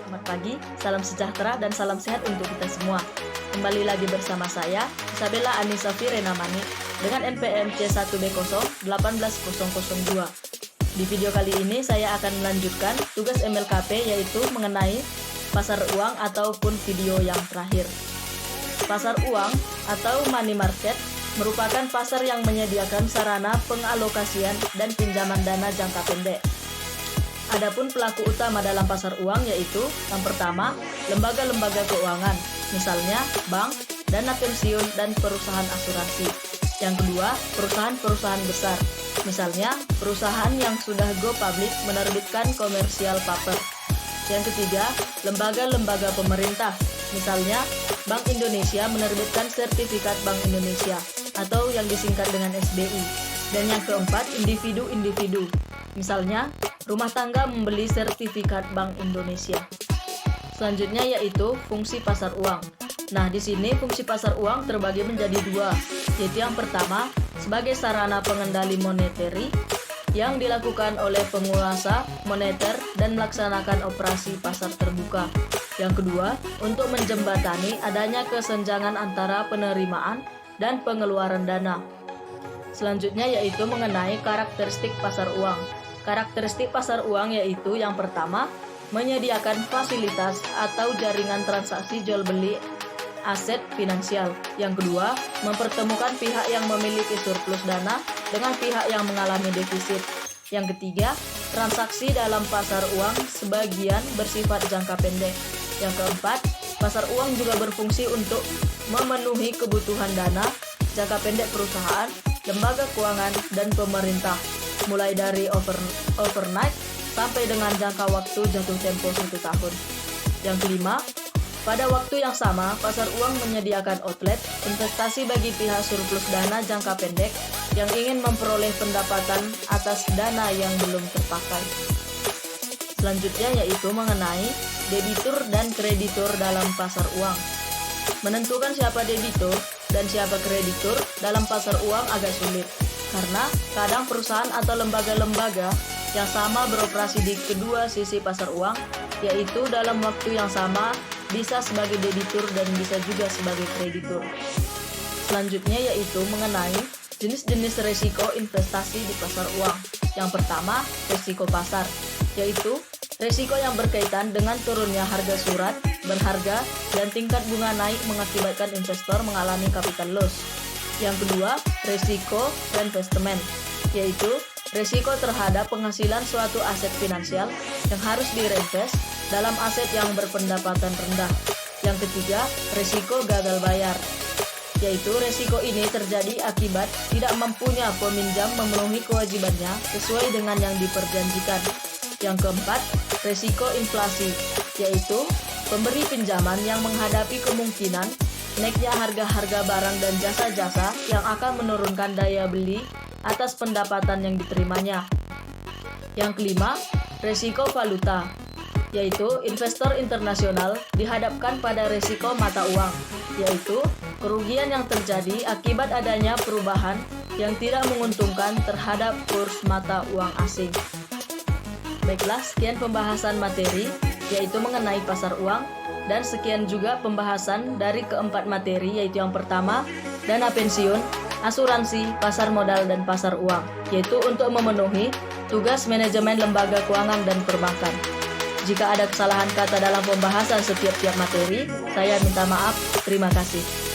Selamat pagi, salam sejahtera dan salam sehat untuk kita semua. Kembali lagi bersama saya, Isabella Anissa Firena Mani, dengan NPM C1B0 18002. Di video kali ini saya akan melanjutkan tugas MLKP, yaitu mengenai pasar uang ataupun video yang terakhir. Pasar uang atau money market merupakan pasar yang menyediakan sarana pengalokasian dan pinjaman dana jangka pendek. Adapun pelaku utama dalam pasar uang yaitu yang pertama, lembaga-lembaga keuangan, misalnya bank, dana pensiun, dan perusahaan asuransi. Yang kedua, perusahaan-perusahaan besar, misalnya perusahaan yang sudah go public menerbitkan commercial paper. Yang ketiga, lembaga-lembaga pemerintah, misalnya Bank Indonesia menerbitkan sertifikat Bank Indonesia atau yang disingkat dengan SBI. Dan yang keempat, individu-individu, misalnya rumah tangga membeli sertifikat Bank Indonesia. Selanjutnya yaitu fungsi pasar uang. Nah, di sini fungsi pasar uang terbagi menjadi dua, yaitu yang pertama sebagai sarana pengendali moneteri yang dilakukan oleh penguasa moneter dan melaksanakan operasi pasar terbuka. Yang kedua, untuk menjembatani adanya kesenjangan antara penerimaan dan pengeluaran dana. Selanjutnya yaitu mengenai karakteristik pasar uang. Karakteristik pasar uang yaitu yang pertama, menyediakan fasilitas atau jaringan transaksi jual beli aset finansial. Yang kedua, mempertemukan pihak yang memiliki surplus dana dengan pihak yang mengalami defisit. Yang ketiga, transaksi dalam pasar uang sebagian bersifat jangka pendek. Yang keempat, pasar uang juga berfungsi untuk memenuhi kebutuhan dana jangka pendek perusahaan, lembaga keuangan, dan pemerintah, mulai dari overnight sampai dengan jangka waktu jatuh tempo 1 tahun. Yang kelima, pada waktu yang sama, pasar uang menyediakan outlet investasi bagi pihak surplus dana jangka pendek yang ingin memperoleh pendapatan atas dana yang belum terpakai. Selanjutnya yaitu mengenai debitur dan kreditur dalam pasar uang. Menentukan siapa debitur dan siapa kreditur dalam pasar uang agak sulit, karena kadang perusahaan atau lembaga-lembaga yang sama beroperasi di kedua sisi pasar uang, yaitu dalam waktu yang sama bisa sebagai debitur dan bisa juga sebagai kreditur. Selanjutnya yaitu mengenai jenis-jenis resiko investasi di pasar uang. Yang pertama, resiko pasar, yaitu resiko yang berkaitan dengan turunnya harga surat berharga dan tingkat bunga naik mengakibatkan investor mengalami capital loss. Yang kedua, resiko reinvestment, yaitu resiko terhadap penghasilan suatu aset finansial yang harus direinvest dalam aset yang berpendapatan rendah. Yang ketiga, resiko gagal bayar, yaitu resiko ini terjadi akibat tidak mampunya peminjam memenuhi kewajibannya sesuai dengan yang diperjanjikan. Yang keempat, resiko inflasi, yaitu pemberi pinjaman yang menghadapi kemungkinan naiknya harga-harga barang dan jasa-jasa yang akan menurunkan daya beli atas pendapatan yang diterimanya. Yang kelima, resiko valuta, yaitu investor internasional dihadapkan pada resiko mata uang, yaitu kerugian yang terjadi akibat adanya perubahan yang tidak menguntungkan terhadap kurs mata uang asing. Baiklah, sekian pembahasan materi, yaitu mengenai pasar uang, dan sekian juga pembahasan dari keempat materi, yaitu yang pertama, dana pensiun, asuransi, pasar modal, dan pasar uang, yaitu untuk memenuhi tugas manajemen lembaga keuangan dan perbankan. Jika ada kesalahan kata dalam pembahasan setiap-tiap materi, saya minta maaf. Terima kasih.